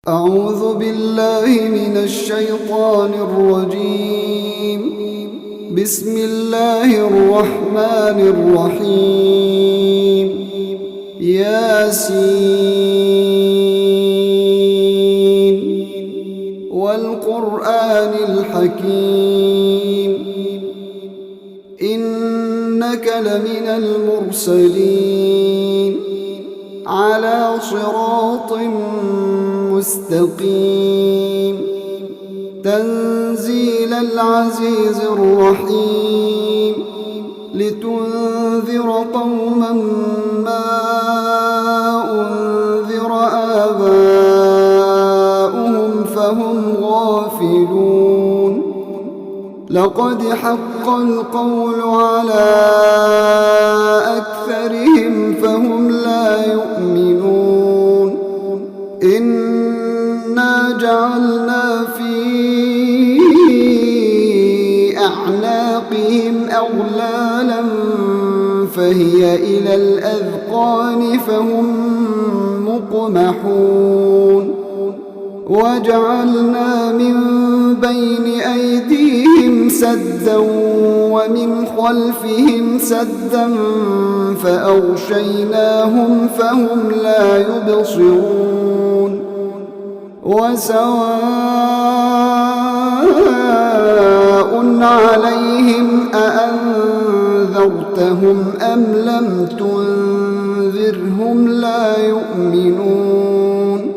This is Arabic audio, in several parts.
أعوذ بالله من الشيطان الرجيم. بسم الله الرحمن الرحيم. ياسين والقرآن الحكيم إنك لمن المرسلين على صراط مستقيم تنزيل العزيز الرحيم لتنذر قوما ما أنذر آباؤهم فهم غافلون لقد حق القول على أكثرهم فهم لا يؤمنون إنا جعلنا في أعناقهم أغلالا فهي إلى الأذقان فهم مقمحون وجعلنا من بين أيديهم سدا ومن خلفهم سدا فأغشيناهم فهم لا يبصرون وسواء عليهم أأنذرتهم أم لم تنذرهم لا يؤمنون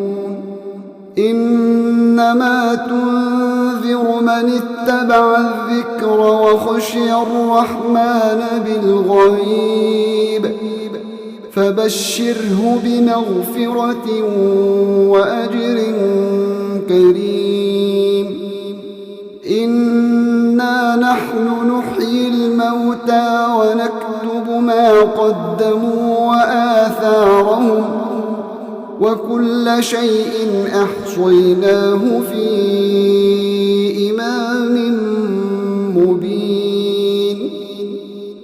إنما تنذر من اتبع الذكر وخشي الرحمن بالغيب فبشره بمغفرة وأجر كريم إنا نحن نحيي الموتى ونكتب ما قدموا وآثارهم وكل شيء أحصيناه في إمام مبين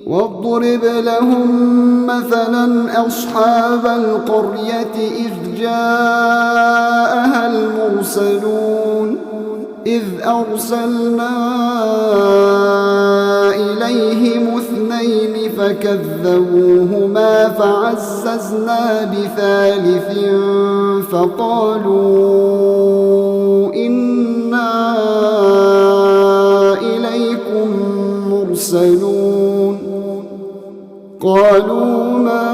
واضرب لهم مثلا أصحاب القرية إذ جاءها المرسلون إذ أرسلنا إليهم اثنين فكذبوهما فعززنا بثالث فقالوا إنا إليكم مرسلون قالوا ما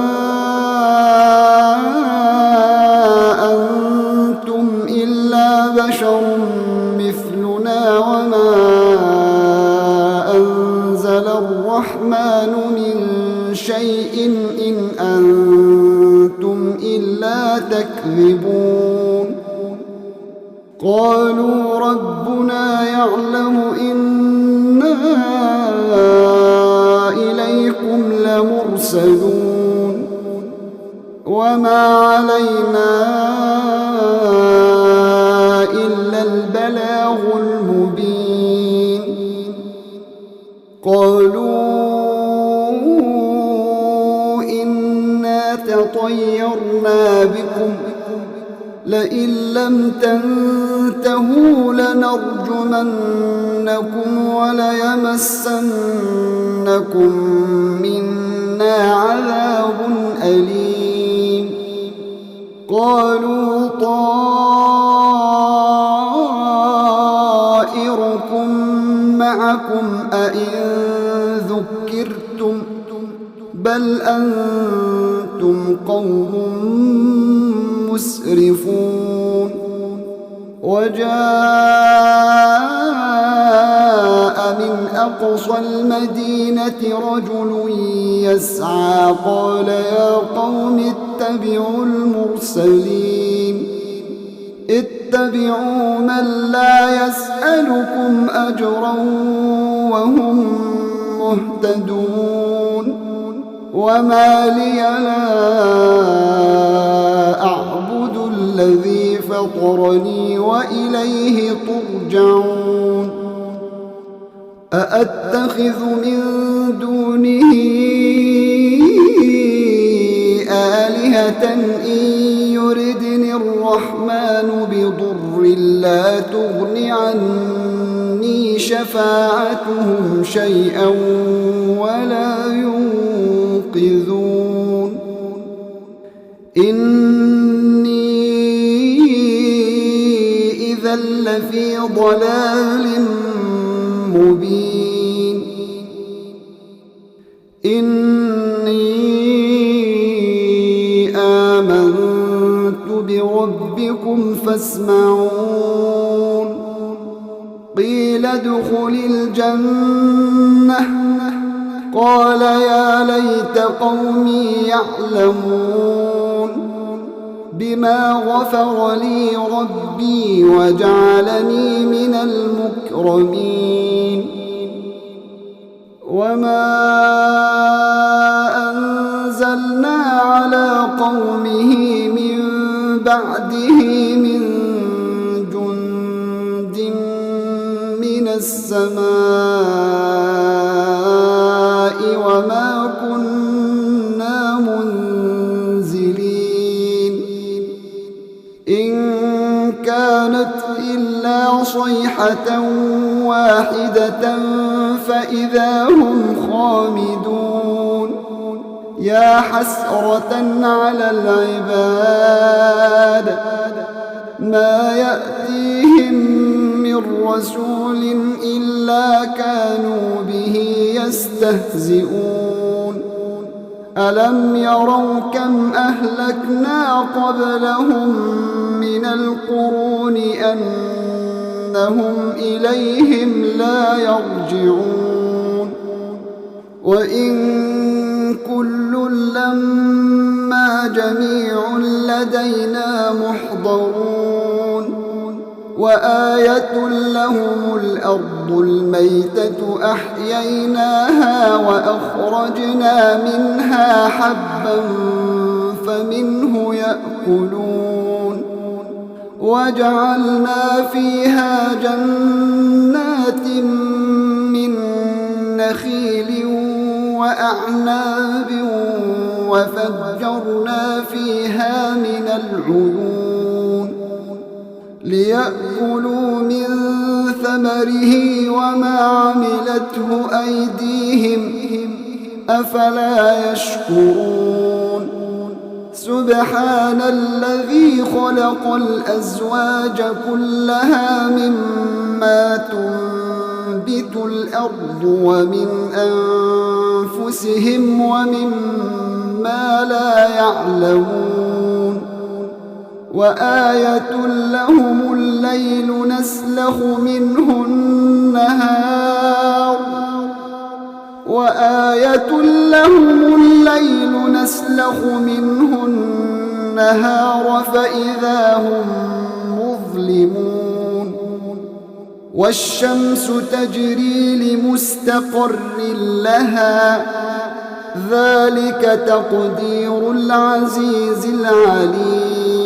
أنتم إلا بشر مثلنا وما أنزل الرحمن من شيء إن أنتم إلا تكذبون قالوا ربنا يعلم إنا إليكم لمرسلون وما علينا إلا البلاغ المبين قالوا إنا تطيرنا بكم لئن لم تنتهوا لنرجمنكم وليمسنكم منا عذاب أليم قالوا طائركم معكم أئن ذكرتم بل أنتم قوم مسرفون وجاء من أقصى المدينة رجل يسعى قال يا قوم اتبعوا المرسلين اتبعوا من لا يسألكم أجرا وهم مهتدون وما لي لا أعبد الذي فطرني وإليه ترجعون أأتخذ من دونه آلهة إن يردني الرحمن الرحمن بضر لا تغن عني شفاعتهم شيئا ولا ينقذون إني إذا لفي ضلال مبين إني آمنت بربكم فاسمعون قيل ادخل الجنة قال يا ليت قومي يعلمون بما غفر لي ربي وجعلني من المكرمين وما أنزلنا على قومه من بعده من جند من السماء وما كنا منزلين إن كانت إلا صيحة واحدة فإذا هم خامدون يا حسرة على العباد ما يأتيهم من رسول إلا كانوا به يستهزئون ألم يروا كم أهلكنا قبلهم من القرون أنهم إليهم لا يرجعون وإن كل لما جميع لدينا محضرون وآية لهم الأرض الميتة أحييناها وأخرجنا منها حبا فمنه يأكلون وجعلنا فيها جنات من نخيل وأعناب وفجرنا فيها من العيون ليأكلوا من ثمره وما عملته أيديهم أفلا يشكرون سبحان الذي خلق الأزواج كلها مما تنبت الأرض ومن أنفسهم ومما لا يعلمون وآية لهم الليل نسلخ منه النهار وآية لهم الليل نسلخ منه النهار فإذا هم مظلمون والشمس تجري لمستقر لها ذلك تقدير العزيز العليم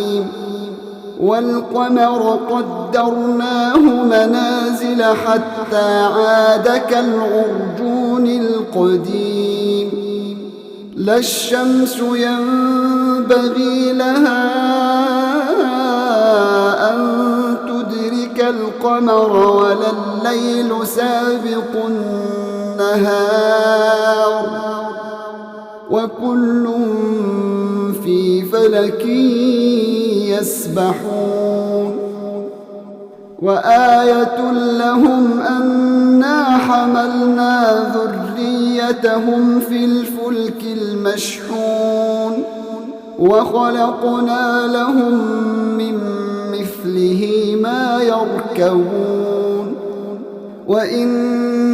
والقمر قدرناه منازل حتى عاد كالعرجون القديم لا الشمس ينبغي لها أن تدرك القمر ولا الليل سابق النهار وكل في فلك يسبحون وآية لهم أنا حملنا ذريتهم في الفلك المشحون وخلقنا لهم من مثله ما يركبون وإن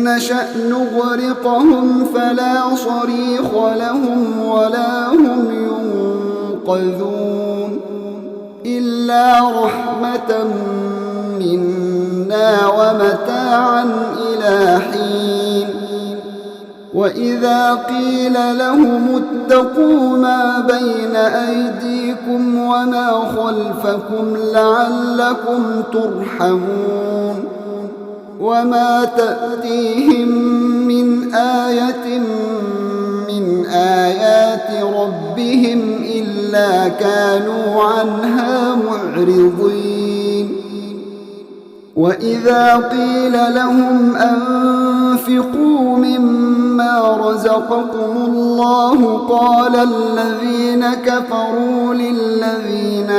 نشأ نغرقهم فلا صريخ لهم ولا هم ينقذون إلا رحمة منا ومتاعا إلى حين وإذا قيل لهم اتقوا ما بين أيديكم وما خلفكم لعلكم ترحمون وما تأتيهم من آية من آيات ربهم إلا إلا كانوا عنها معرضين. وإذا قيل لهم أنفقوا مما رزقكم الله قال الذين كفروا للذين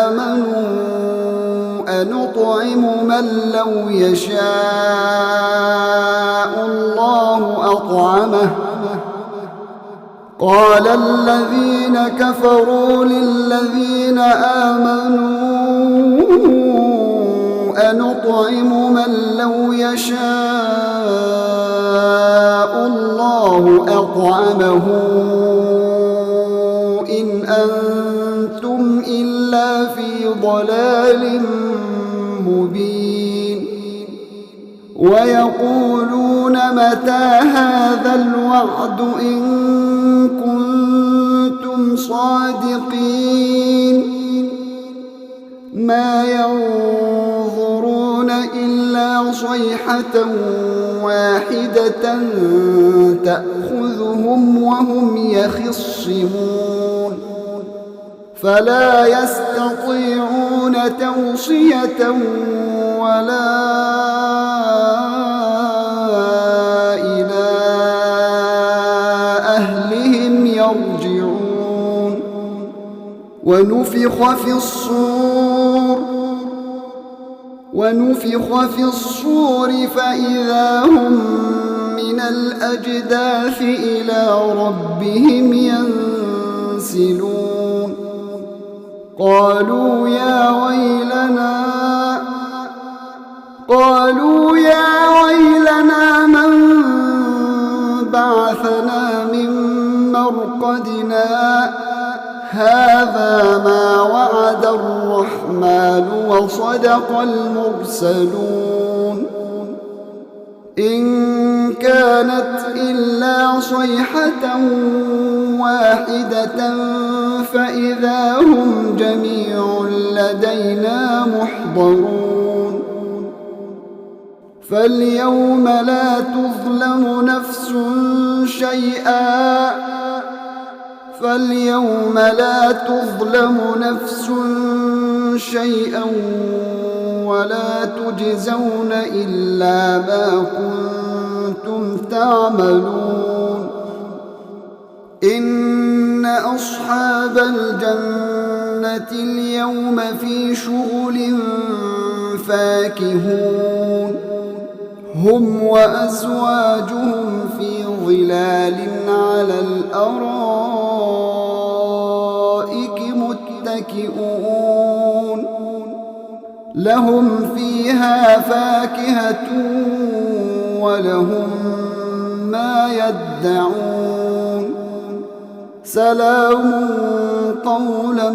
آمنوا أنطعم من لو يشاء الله أطعمه قال الذين كفروا للذين آمنوا أنطعم من لو يشاء الله أطعمه إن أنتم إلا في ضلال مبين. ويقولون متى هذا الوعد إن كنتم صادقين ما ينظرون إلا صيحة واحدة تأخذهم وهم يخصمون فلا يستطيعون توصية ولا إلى أهلهم يرجعون. ونفخ في الصور فإذا هم من الأجداث إلى ربهم ينسلون. قالوا يا ويلنا من بعثنا من مرقدنا هذا ما وعد الرحمن وصدق المرسلون إن كانت إلا صيحة واحدة فإذا هم جميع لدينا محضرون. فاليوم لا تظلم نفس شيئا ولا تجزون إلا ما كنتم تعملون. إن أصحاب الجنة اليوم في شغل فاكهون هم وأزواجهم في ظلال على الأرائك متكئون لهم فيها فاكهة ولهم ما يدعون سلام قولا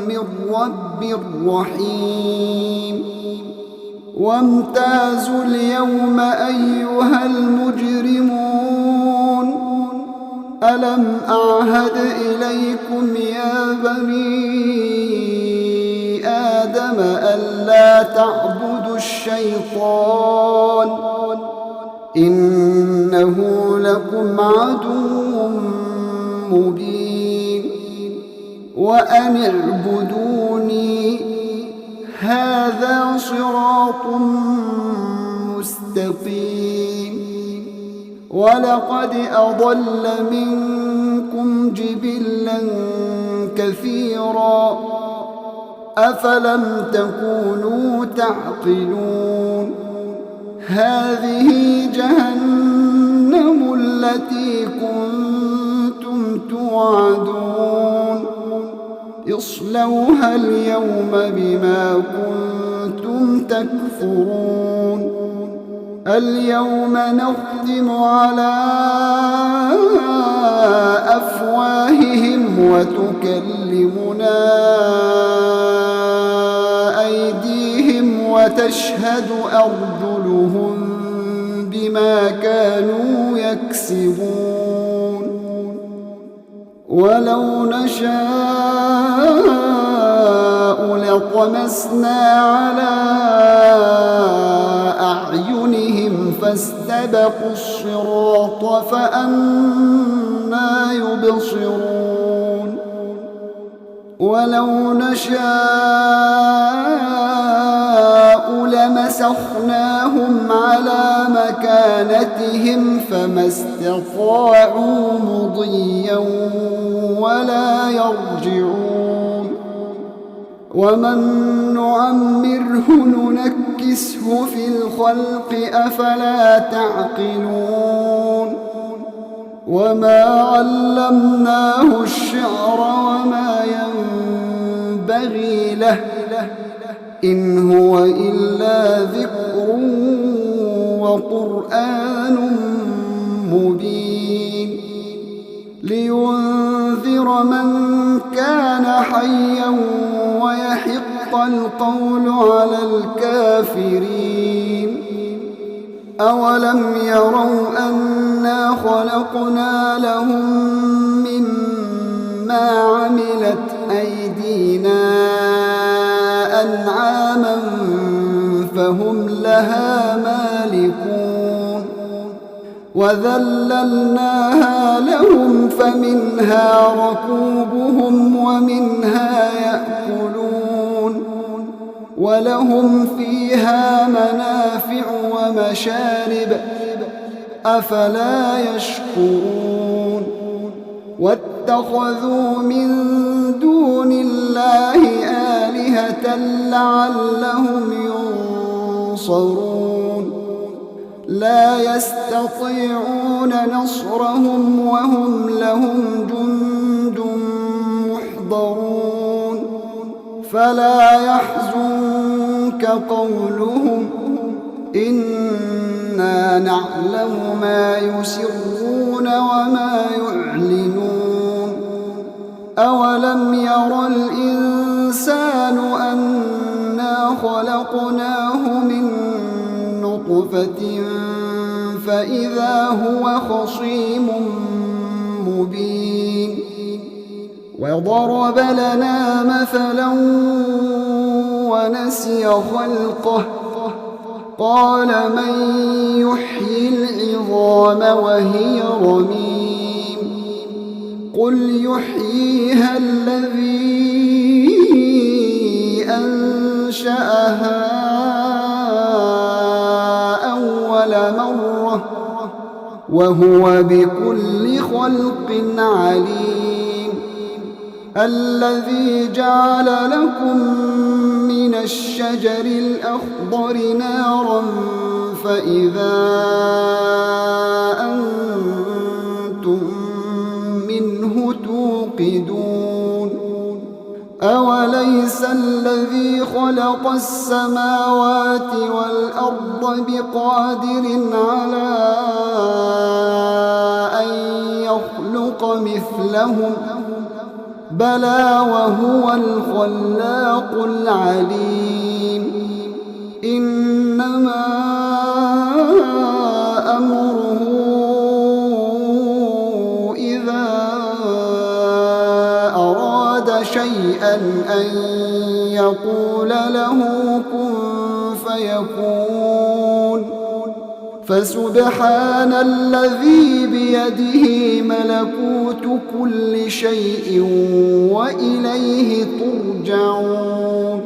من رب رحيم. وامتازوا اليوم أيها المجرمون ألم أعهد إليكم يا بني آدم ألا تعبدوا الشيطان إنه لكم عدو مبين. وأن اعبدوني هذا صراط مستقيم. ولقد أضل منكم جبلا كثيرا أفلم تكونوا تعقلون. هذه جهنم التي كنتم توعدون اصلوها اليوم بما كنتم تكفرون. اليوم نختم على أفواههم وتكلمنا أيديهم وتشهد أرجلهم بما كانوا يكسبون. ولو نشاء لطمسنا على أعينهم فاستبقوا الصراط فأنى يبصرون. ولو نشاء لمسخناهم على مكانتهم فما استطاعوا مضيا ولا يرجعون ومن نعمره ننكسه في الخلق أفلا تعقلون وما علمناه الشعر وما ينبغي له إن هو إلا ذكر وقرآن مبين لينذر من كان حيا ويحق القول على الكافرين أولم يروا أنا خلقنا لهم مما عملت أيدينا أنعاما فهم لها مالكون وذللناها لهم فمنها ركوبهم ومنها يأكلون ولهم فيها منافع ومشارب أفلا يشكرون واتخذوا من دون الله آلهة لعلهم ينصرون لا يستطيعون نصرهم وهم لهم جند محضرون فلا يحزنك قولهم إنا نعلم ما يسرون وما يعلنون أولم ير الإنسان أنا خلقناه من نطفة فإذا هو خصيم مبين وضرب لنا مثلا ونسي خلقه قال من يحيي العظام وهي رميم قل يحييها الذي أنشأها أول مرة وهو بكل خلق عليم الذي جعل لكم من الشجر الأخضر نارا فإذا أنتم منه توقدون أوليس الذي خلق السماوات والأرض بقادر على أن يخلق مثلهم بلى وهو الخلاق العليم إنما أمره إذا أراد شيئا أن يقول له كن فيكون فسبحان الذي بيده ملكوت كل شيء وإليه ترجعون